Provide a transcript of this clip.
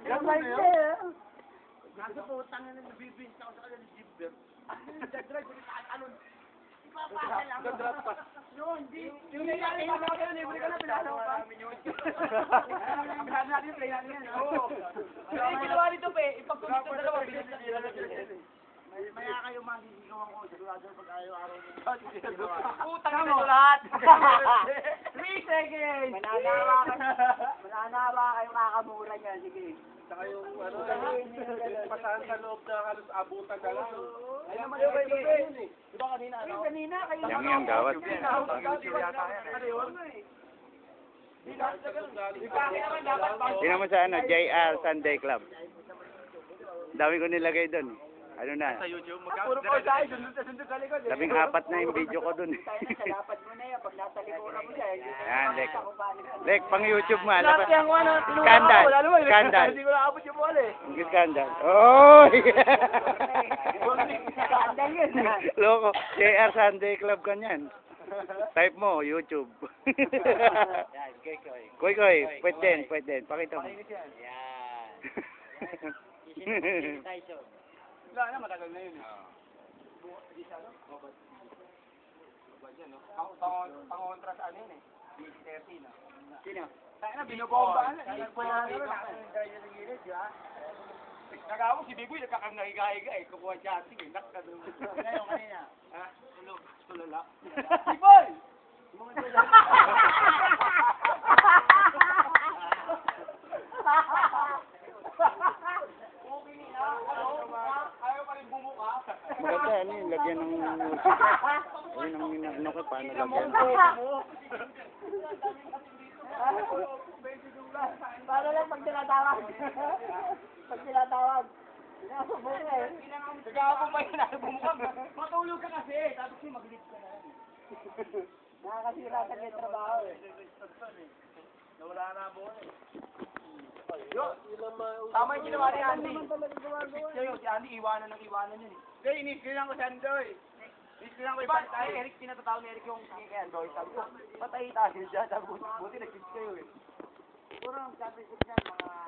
Gamay siya. Gago po, tanga na nabibins ako sa kanya ni Jibber. Nag-drive ulit ano. Ipapasa lang. Nag-drive pa. Yun, di. Yung nangyari pa na kayo, libre ka na, pinasa ko pa. Pinasa natin yung play natin yan. Oo. Yung ginawa nito pa eh, ipagpagpag sa dalawa, bilis na nila. Maya kayo masisigawan ko, sigurado pag ayaw-araw mo. Putang mo lahat! 3 seconds! Mananawa kayo kakamura niya, sige. Saka yung ano, pasahan sa loob na halos abutan na lang. Ay naman yung bay. Di ba kanina ano? Kanina kayo Yang gawat. Tingnan mo sa ano, JR Sunday Club. Dami ko nilagay doon. Ano na? Sa YouTube, puro po tayo, sundot sa likod. 14 na yung video ko doon. Dapat mo na yan, pag nasa likuran mo siya. Yan, Lek. Lek, pang YouTube mo. Lahat yung ano, Scandal. Scandal. Hindi ko nakabot yung wall eh. Scandal. Oh! Skandal yun. Loko. JR Sunday Club ka niyan. Type mo, YouTube. Koy, pwede din. Pakita mo. Yan. Wala na, matagal na yun eh. Pangontra sa ano yun eh. 30 na. Sino? Tayo na, binobomba na. Nagawa si Biboy, nagkakanahiga-higa eh. Kukuha siya ating eh. Nakakadun. Ngayon kanina. Ha? Tulala. Biboy! Maganda, ano yung lagyan ng music. Ayun ang ano ko, paano lagyan. Para lang pag tinatawag. Pag tinatawag. Sinasubok eh. Nagkakapong pa yun, bumukam. Matulog ka kasi, tapos yung mag-lift ka na yan. Nakakasira sa may trabaho eh. Nawala na mo eh. Tama yung ginawa ni Andy. Si Andy, iwanan yun eh. Hindi, iniskilan ko si Andoy. Iniskilan ko yung patay. Eric, pinatataw ni Eric yung kay Andoy. Sabi ko, patay tayo dyan. Sabi ko, buti nag-kiss kayo eh. Puro ang championship niyan, mga